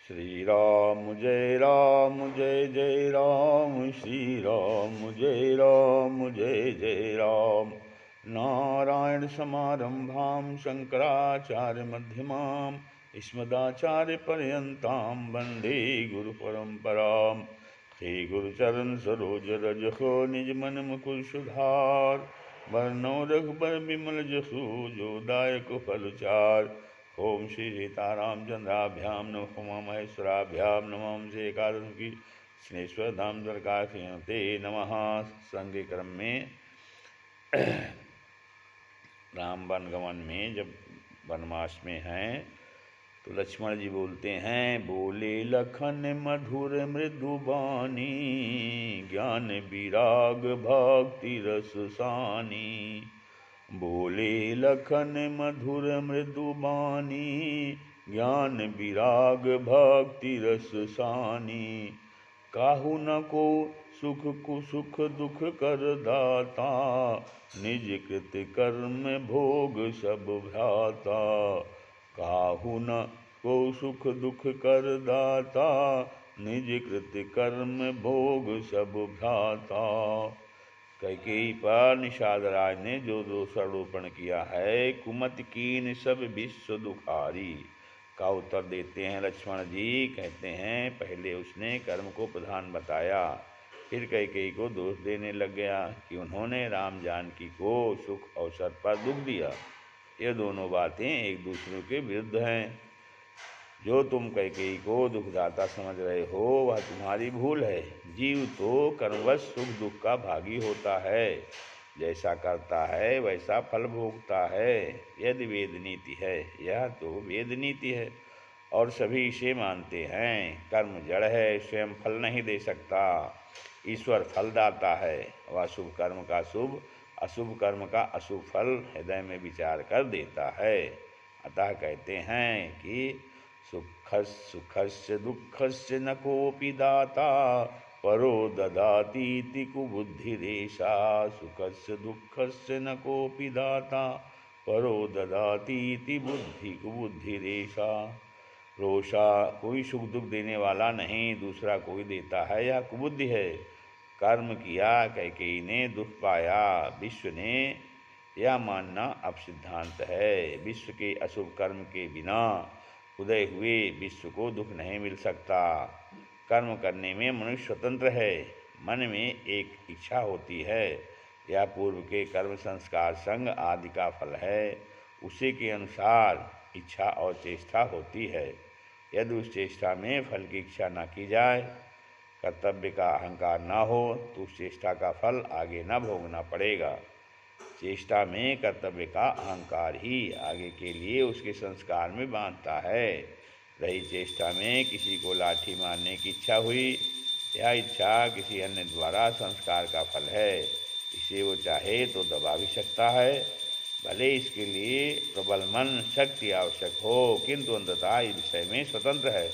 श्री राम जय जय राम, श्री राम जय जय राम। नारायण समारंभां शंकराचार्य मध्यमाम् अस्मदाचार्य पर्यन्तां वन्दे गुरु परंपराम्। श्री गुरुचरण सरोज रज हो निज मन मुकुर सुधार, वर्णो रघुबर विमल जसु जो दायक फल चार। ओम श्री सीतारामचंद्राभ्याम नमः उमा महेश्वराभ्याम नमः श्री एकादश की स्नेश्वर धाम द्वारकाते नमः। संग क्रम में राम वनगमन में जब वनवास में हैं तो लक्ष्मण जी बोलते हैं, बोले लखन मधुर मृदु बानी, ज्ञान विराग भक्ति रस सानी। बोले लखन मधुर मृदु बानी, ज्ञान विराग भक्ति रस सानी। काहू न को सुख कुसुख दुख कर दाता, निज कृत कर्म भोग सब भ्राता। काहू न को सुख दुख कर दाता, निज कृत कर्म भोग सब भ्राता। कैकेयी पर निषाद राज ने जो दोषारोपण किया है, कुमति कीन सब विश्व दुखारी का उत्तर देते हैं लक्ष्मण जी। कहते हैं, पहले उसने कर्म को प्रधान बताया, फिर कैकेयी को दोष देने लग गया कि उन्होंने राम जानकी को सुख अवसर पर दुख दिया। ये दोनों बातें एक दूसरे के विरुद्ध हैं। जो तुम कैकेयी को दुखदाता समझ रहे हो वह तुम्हारी भूल है। जीव तो कर्मवश सुख दुख का भागी होता है, जैसा करता है वैसा फल भोगता है। यदि वेद नीति है, यह तो वेद नीति है और सभी इसे मानते हैं। कर्म जड़ है, स्वयं फल नहीं दे सकता, ईश्वर फल दाता है। वह शुभ कर्म का शुभ, अशुभ कर्म का अशुभ फल हृदय में विचार कर देता है। अतः कहते हैं कि सुखस्य दुःखस्य न कोऽपि दाता, परो ददातीति कुबुद्धिरेषा। सुखस्य दुःखस्य न कोऽपि दाता, परो ददातीति कुबुद्धिरेषा। रोषा कोई सुख दुख देने वाला नहीं, दूसरा कोई देता है, यह कुबुद्धि है। कर्म किया कैकेयी ने दुख पाया, विश्व ने यह मानना अब सिद्धांत है। विश्व के अशुभ कर्म के बिना उदय हुए विश्व को दुख नहीं मिल सकता। कर्म करने में मनुष्य स्वतंत्र है। मन में एक इच्छा होती है, यह पूर्व के कर्म संस्कार संग आदि का फल है। उसी के अनुसार इच्छा और चेष्टा होती है। यदि उस चेष्टा में फल की इच्छा न की जाए, कर्तव्य का अहंकार न हो, तो उस चेष्टा का फल आगे न भोगना पड़ेगा। चेष्टा में कर्तव्य का अहंकार ही आगे के लिए उसके संस्कार में बांधता है। रही चेष्टा में किसी को लाठी मारने की इच्छा हुई, यह इच्छा किसी अन्य द्वारा संस्कार का फल है। इसे वो चाहे तो दबा भी सकता है, भले इसके लिए प्रबल मन शक्ति आवश्यक हो, किंतु अंततः इस विषय में स्वतंत्र है।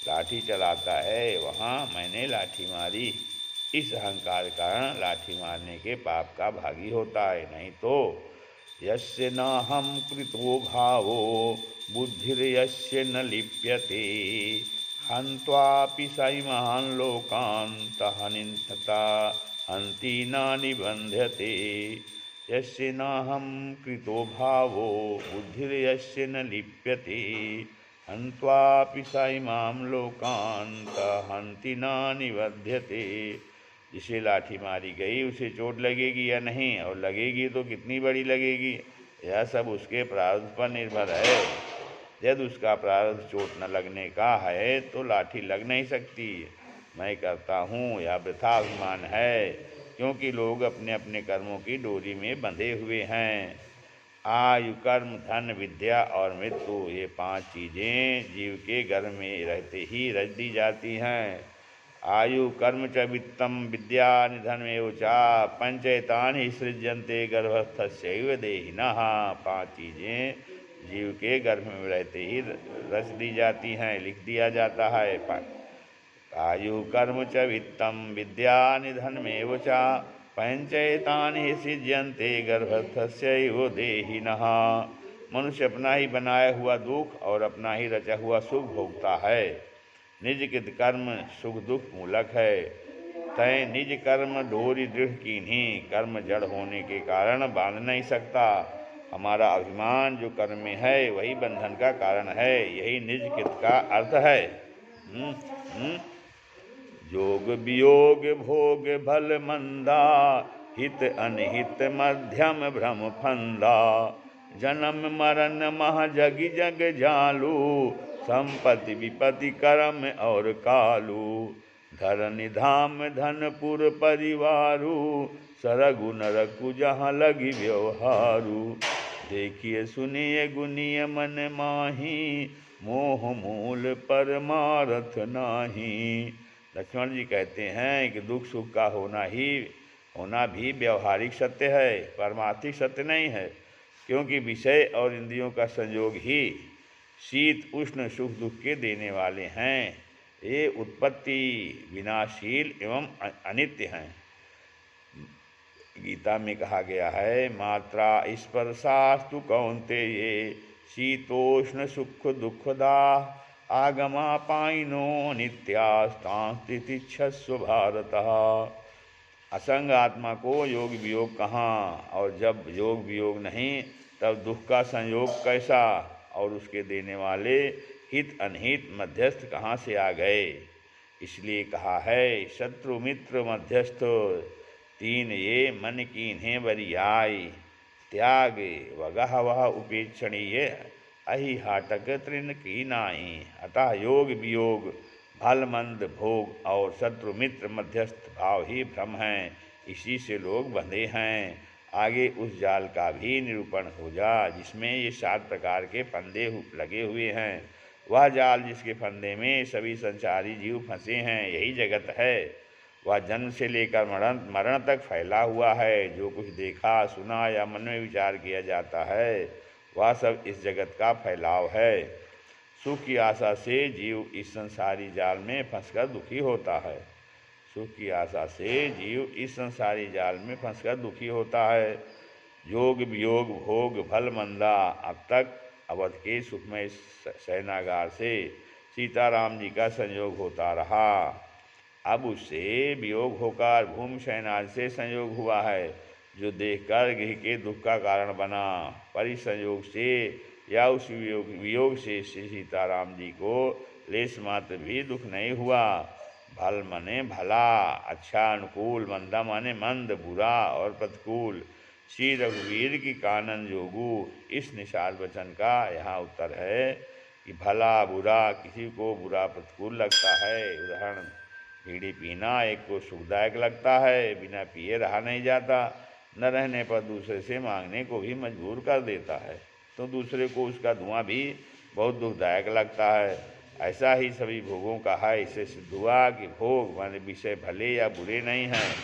लाठी चलाता है, वहाँ मैंने लाठी मारी, इस अहंकार के कारण लाठी मारने के पाप का भागी होता है। नहीं तो यस्य नाहं कृतो भावो बुद्धिर्यस्य न लिप्यते, हन्त्वापि सैमान् लोकान् तथा हन्ति न निबध्यते। यस्य नाहं कृतो भावो बुद्धिर्यस्य न लिप्यते, हन्त्वापि सैमान् लोकान् हन्ति न निबध्यते। जिसे लाठी मारी गई उसे चोट लगेगी या नहीं, और लगेगी तो कितनी बड़ी लगेगी, यह सब उसके प्रारब्ध पर निर्भर है। यदि उसका प्रारब्ध चोट न लगने का है तो लाठी लग नहीं सकती। मैं करता हूँ यह वृथा अभिमान है, क्योंकि लोग अपने अपने कर्मों की डोरी में बंधे हुए हैं। आयु, कर्म, धन, विद्या और मृत्यु, ये 5 चीज़ें जीव के गर्भ में रहते ही रच दी जाती हैं। आयु कर्म च वित्तम विद्या निधनमेव च, पंचैतानि सृज्यन्ते गर्भस्थस्यैव देहिनः। 5 चीज़ें जीव के गर्भ में रहते ही रच दी जाती हैं, लिख दिया जाता है। आयु कर्म च वित्तम विद्या निधनमेव च, पंचैतानि सृज्यन्ते गर्भस्थस्यैव देहिनः। मनुष्य अपना ही बनाया हुआ दुख और अपना ही रचा हुआ सुख भोगता है। निज कृत कर्म सुख दुख मूलक है। तय निज कर्म डोरी दृढ़ कीन्ही, कर्म जड़ होने के कारण बांध नहीं सकता। हमारा अभिमान जो कर्म में है वही बंधन का कारण है, यही निज कृत का अर्थ है। जोग वियोग भोग भल मंदा, हित अनहित मध्यम भ्रम फंदा। जन्म मरण मह जग जग जालू, संपत्ति विपत्ति कर्म और कालू। धरनि धाम धनपुर परिवारू, सरगु नरकु जहाँ लगी व्यवहारू। देखिए सुनिए गुनिय मन माही, मोह मूल परमारथ नाही। लक्ष्मण जी कहते हैं कि दुख सुख का होना भी व्यवहारिक सत्य है, परमार्थिक सत्य नहीं है, क्योंकि विषय और इंद्रियों का संयोग ही शीत उष्ण सुख दुख के देने वाले हैं। ये उत्पत्ति विनाशील एवं अनित्य हैं। गीता में कहा गया है, मात्रा स्पर्शास्तु कौन्तेय, शीतोष्ण सुख दुखदा, आगमापायिनो नित्यास्तांस्ति तितिक्षस्व भारतः। असंग आत्मा को योग वियोग कहाँ, और जब योग वियोग नहीं तब दुख का संयोग कैसा, और उसके देने वाले हित अनहित मध्यस्थ कहाँ से आ गए। इसलिए कहा है, शत्रु मित्र मध्यस्थ तीन ये मन कीन्हे बरियाई। त्याग वगह वह उपेक्षणीय, अहि हाटक तृण की नाई। अतः योग वियोग भल मंद भोग और शत्रु मित्र मध्यस्थ भाव ही भ्रम हैं, इसी से लोग बंधे हैं। आगे उस जाल का भी निरूपण हो जा जिसमें ये 7 प्रकार के फंदे लगे हुए हैं। वह जाल जिसके फंदे में सभी संसारी जीव फंसे हैं, यही जगत है। वह जन्म से लेकर मरण तक फैला हुआ है। जो कुछ देखा सुना या मन में विचार किया जाता है वह सब इस जगत का फैलाव है। सुख की आशा से जीव इस संसारी जाल में फंसकर दुखी होता है। सुख की आशा से जीव इस संसारी जाल में फंसकर दुखी होता है। योग वियोग भोग भल मंदा। अब तक अवध के सुखमय शयनागार से सीताराम जी का संयोग होता रहा। अब उससे वियोग होकर भूमि शयनाज से संयोग हुआ है, जो देखकर गृह के दुख का कारण बना। परिसंयोग से या उस वियोग से सीताराम जी को लेश मात्र भी दुख नहीं हुआ। भल माने भला, अच्छा, अनुकूल, मंदा माने मंद, बुरा और प्रतिकूल। श्री रघुवीर की कानन जोगू। इस निषाद वचन का यहाँ उत्तर है कि भला बुरा किसी को बुरा प्रतिकूल लगता है। उदाहरण, बीड़ी पीना एक को सुखदायक लगता है, बिना पिए रहा नहीं जाता, न रहने पर दूसरे से मांगने को भी मजबूर कर देता है, तो दूसरे को उसका धुआं भी बहुत दुखदायक लगता है। ऐसा ही सभी भोगों का है। इससे सिद्ध हुआ कि भोग माने विषय भले या बुरे नहीं हैं।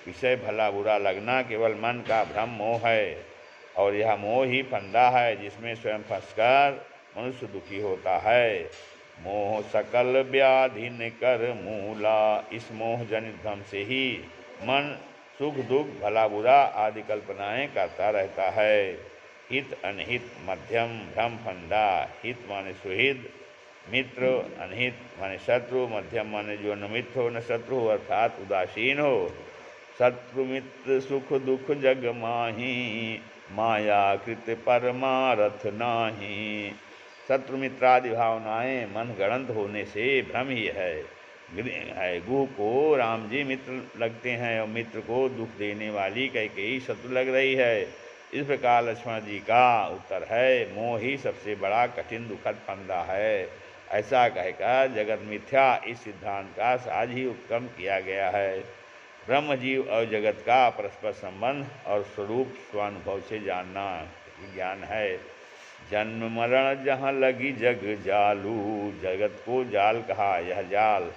विषय भला बुरा लगना केवल मन का भ्रम मोह है, और यह मोह ही फंदा है जिसमें स्वयं फंसकर मनुष्य दुखी होता है। मोह सकल व्याधिन कर मूला। इस मोह जनित भ्रम से ही मन सुख दुख भला बुरा आदि कल्पनाएं करता रहता है। हित अनहित मध्यम भ्रम फंदा। हित माने सुहित, मित्र, अनहित माने शत्रु, मध्यम माने जो न मित्र हो न शत्रु हो अर्थात उदासीन हो। शत्रु मित्र सुख दुख जग माही, माया कृत परमारथ नाही। शत्रु मित्र आदि भावनाएं मन गणंत होने से भ्रम ही है। गुह को राम जी मित्र लगते हैं और मित्र को दुख देने वाली कैकेयी शत्रु लग रही है। इस प्रकार लक्ष्मण जी का उत्तर है, मोह ही सबसे बड़ा कठिन दुखद फंदा है। ऐसा कहकर जगत मिथ्या इस सिद्धांत का साझ ही उत्क्रम किया गया है। ब्रह्म जीव और जगत का परस्पर संबंध और स्वरूप स्वानुभव से जानना ज्ञान है। जन्म मरण जहाँ लगी जग जालू। जगत को जाल कहा, यह जाल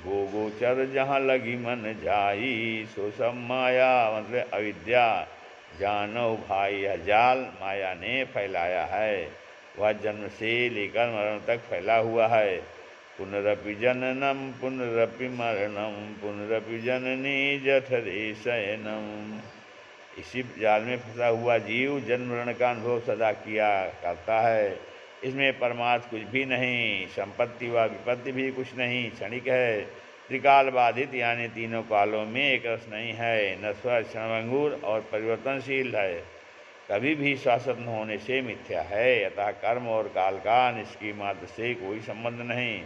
गोचर जहाँ लगी मन जाई। सो सब माया मतलब अविद्या जानो भाई। यह जाल माया ने फैलाया है। वह जन्म से लेकर मरण तक फैला हुआ है। पुनरपि जननम पुनरपि मरणम, पुनरपि जननी जठरे शयनम। इसी जाल में फंसा हुआ जीव जन्म मरण का अनुभव सदा किया करता है। इसमें परमार्थ कुछ भी नहीं, संपत्ति व विपत्ति भी कुछ नहीं, क्षणिक है। त्रिकाल बाधित यानी तीनों कालों में एक रस नहीं है, नश्वर, क्षणभंगुर और परिवर्तनशील है, कभी भी शाश्वत न होने से मिथ्या है। अतः कर्म और काल का निष्क्रिय मात्र से कोई संबंध नहीं।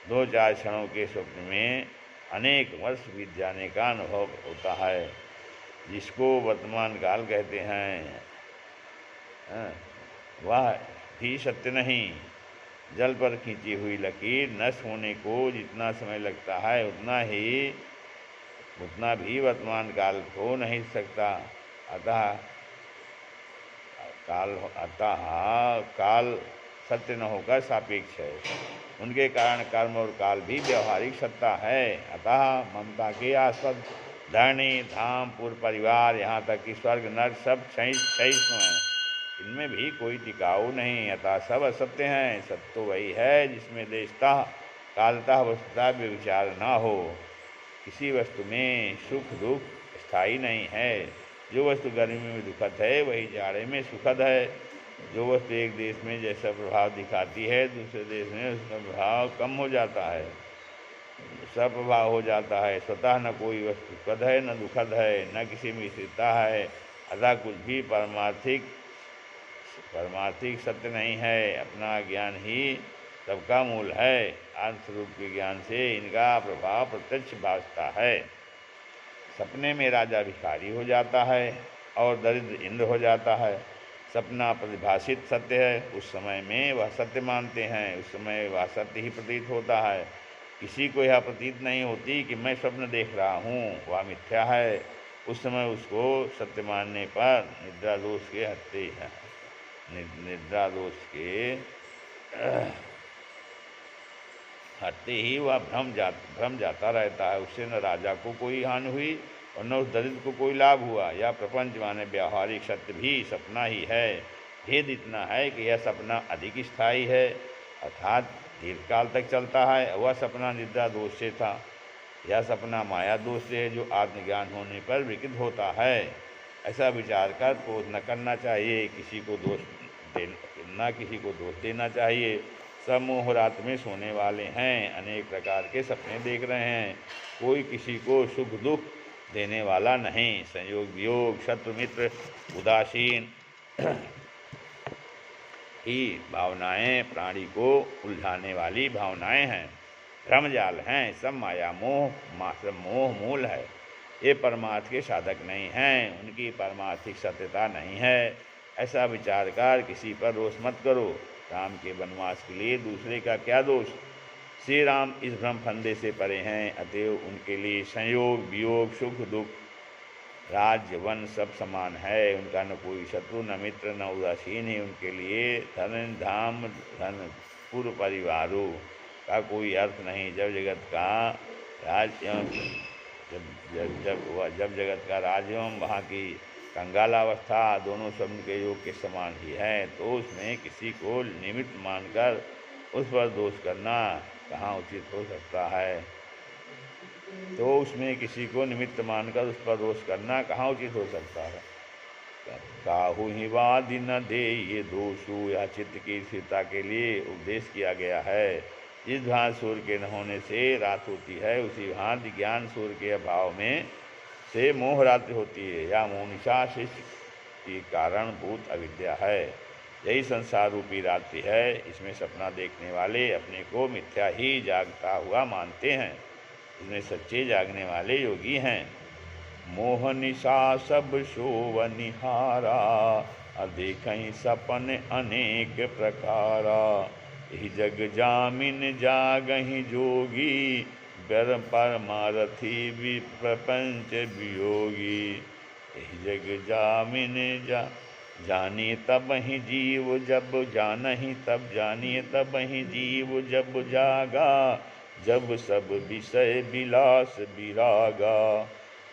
2-4 क्षणों के स्वप्न में अनेक वर्ष बीत जाने का अनुभव होता है, जिसको वर्तमान काल कहते हैं, वह भी सत्य नहीं। जल पर खींची हुई लकीर नष्ट होने को जितना समय लगता है उतना भी वर्तमान काल हो नहीं सकता। अतः काल सत्य न होकर सापेक्ष है। उनके कारण कर्म और काल भी व्यवहारिक सत्ता है। अतः ममता के आस्पद धरणी, धाम, पूर्व परिवार, यहाँ तक कि स्वर्ग, नर्क सब क्षयिष्णु हैं, इनमें भी कोई टिकाऊ नहीं। अतः सब असत्य हैं। सत्य तो वही है जिसमें देशतः कालतः वस्तुतः व्यभिचार न हो। किसी वस्तु में सुख दुख स्थायी नहीं है। जो वस्तु गर्मी में दुखद है वही जाड़े में सुखद है। जो वस्तु एक देश में जैसा प्रभाव दिखाती है दूसरे देश में उसका प्रभाव कम हो जाता है, स्वप्रभाव हो जाता है। स्वतः न कोई वस्तु सुखद है न दुखद है, न किसी में स्थिरता है। अतः कुछ भी पारमार्थिक सत्य नहीं है। अपना ज्ञान ही सबका मूल है। आत्मस्वरूप के ज्ञान से इनका प्रभाव प्रत्यक्ष भासता है। सपने में राजा भिखारी हो जाता है और दरिद्र इंद्र हो जाता है। सपना प्रतिभाषित सत्य है, उस समय में वह सत्य मानते हैं, उस समय वह सत्य ही प्रतीत होता है। किसी को यह प्रतीत नहीं होती कि मैं स्वप्न देख रहा हूँ, वह मिथ्या है। उस समय उसको सत्य मानने पर निद्रा दोष के हटते ही वह भ्रम जाता रहता है। उससे न राजा को कोई हानि हुई और न उस दरिद्र को कोई लाभ हुआ। यह प्रपंच माने व्यावहारिक सत्य भी सपना ही है। भेद इतना है कि यह सपना अधिक स्थायी है, अर्थात दीर्घकाल तक चलता है। वह सपना निद्रा दोष से था, यह सपना माया दोष से है, जो आत्मज्ञान होने पर विकृत होता है। ऐसा विचार कर क्रोध न करना चाहिए, किसी को दोष देना चाहिए। सब मोह रात में सोने वाले हैं, अनेक प्रकार के सपने देख रहे हैं, कोई किसी को सुख दुख देने वाला नहीं। संयोग वियोग, शत्रु मित्र, उदासीन ही भावनाएं प्राणी को उलझाने वाली भावनाएं हैं, भ्रमजाल हैं। सब माया मोह मूल है। ये परमार्थ के साधक नहीं हैं, उनकी परमार्थिक सत्यता नहीं है। ऐसा विचार कर किसी पर रोष मत करो। राम के वनवास के लिए दूसरे का क्या दोष। श्री राम इस भ्रम फंदे से परे हैं, अतएव उनके लिए संयोग वियोग, सुख दुख, राज्य वन सब समान है। उनका न कोई शत्रु न मित्र न उदासीन है। उनके लिए धन धाम धन पूर्व परिवारों का कोई अर्थ नहीं। जब जगत का राज एवं वहाँ की कंगालावस्था दोनों स्वप्न के योग के समान ही है, तो उसमें किसी को निमित्त मानकर उस पर दोष करना कहाँ उचित हो सकता है। काहू ही वादि न दे ये दोषु, या चित्त की स्थिरता के लिए उपदेश किया गया है। जिस भांति सूर्य के न होने से रात होती है, उसी भांति ज्ञान सूर्य के अभाव में से मोह रात्रि होती है। या मोनिशा शिष्य की कारणभूत अविद्या है। यही संसार रूपी रात्रि है। इसमें सपना देखने वाले अपने को मिथ्या ही जागता हुआ मानते हैं, इसमें सच्चे जागने वाले योगी हैं। मोह निशा सब शोव निहारा, देखई सपन अनेक प्रकारा। यही जग जामिन जागहि जोगी, बर परमारथी प्रपंच वियोगी। यही जग जामिन जानिए तब ही जीव जब जानहि, तब जानिए तब ही जीव जब जागा। जब सब विषय विलास विरागा,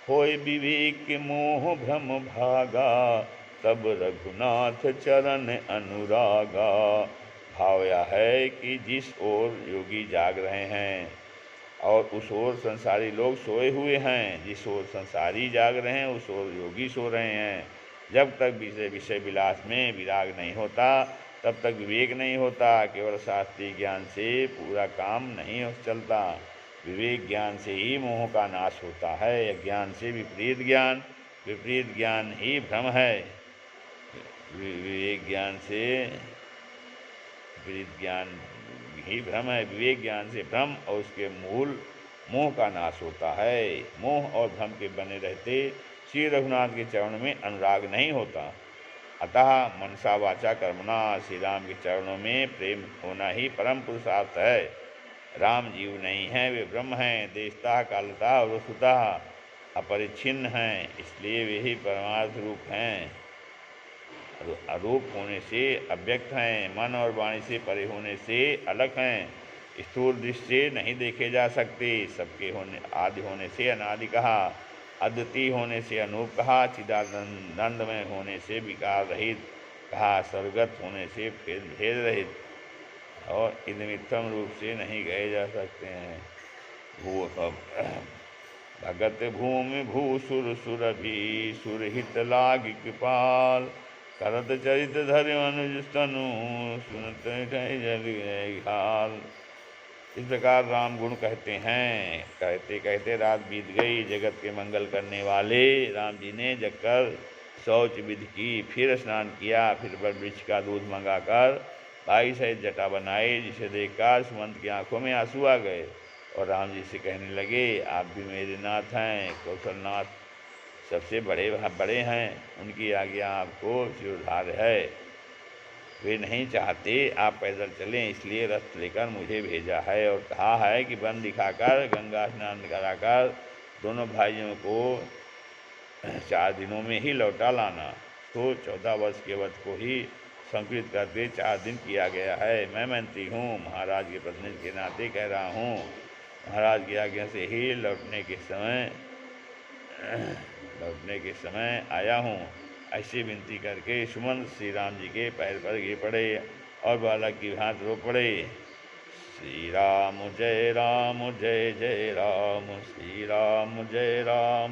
होय विवेक मोह भ्रम भागा। तब रघुनाथ चरण अनुरागा। भाव यह है कि जिस ओर योगी जाग रहे हैं और उस ओर संसारी लोग सोए हुए हैं। जिस ओर संसारी जाग रहे हैं उस ओर योगी सो रहे हैं। जब तक विषय विलास में विराग नहीं होता, तब तक विवेक नहीं होता। केवल शास्त्रीय ज्ञान से पूरा काम नहीं चलता। विवेक ज्ञान से ही मोह का नाश होता है। अज्ञान से विपरीत ज्ञान ही भ्रम है। विवेक ज्ञान से विपरीत ज्ञान ही भ्रम है। विवेक ज्ञान से भ्रम और उसके मूल मोह का नाश होता है। मोह और भ्रम के बने रहते श्री रघुनाथ के चरणों में अनुराग नहीं होता। अतः मनसा वाचा कर्मणा श्री राम के चरणों में प्रेम होना ही परम पुरुषार्थ है। राम जीव नहीं हैं, वे ब्रह्म हैं। देशतः कालतः और वस्तुतः अपरिच्छिन्न हैं, इसलिए वे ही परमार्थ रूप हैं। अरूप होने से अव्यक्त हैं, मन और वाणी से परे होने से अलग हैं, स्थूल दृष्टि से नहीं देखे जा सकते। सबके होने आदि होने से अनादि कहा, अद्वितीय होने से अनूप कहा, चिदानंदमय होने से विकार रहित कहा, सर्वगत होने से भेद रहित और इदमित्थम रूप से नहीं गए जा सकते हैं। भगत भूमि भूसुर सुरभि सुरहित लाग कृपाल, करत चरित धरि अनुज तनु सुनत जल घाल। इस प्रकार राम गुण कहते हैं। कहते कहते रात बीत गई। जगत के मंगल करने वाले राम जी ने जगकर शौच विधि की, फिर स्नान किया, फिर वृक्ष का दूध मंगाकर भाई सहित जटा बनाई, जिसे देखकर सुमंत की आंखों में आंसू आ गए और राम जी से कहने लगे, आप भी मेरे नाथ हैं। कौशलनाथ सबसे बड़े हैं, उनकी आज्ञा आपको शिरोधार्य है। वे नहीं चाहते आप पैदल चलें, इसलिए रथ लेकर मुझे भेजा है और कहा है कि वन दिखाकर गंगा स्नान कराकर दोनों भाइयों को 4 दिनों में ही लौटा लाना। तो 14 वर्ष के वध को ही संकृत करके 4 दिन किया गया है। मैं मंत्री हूँ, महाराज के प्रतिनिधि के नाते कह रहा हूँ। महाराज की आज्ञा से ही लौटने के समय आया हूँ। ऐसी विनती करके सुमंत श्री राम जी के पैर पर गिर पड़े और बालक की भांति रो पड़े। श्री राम जय जय राम, श्री राम जय राम।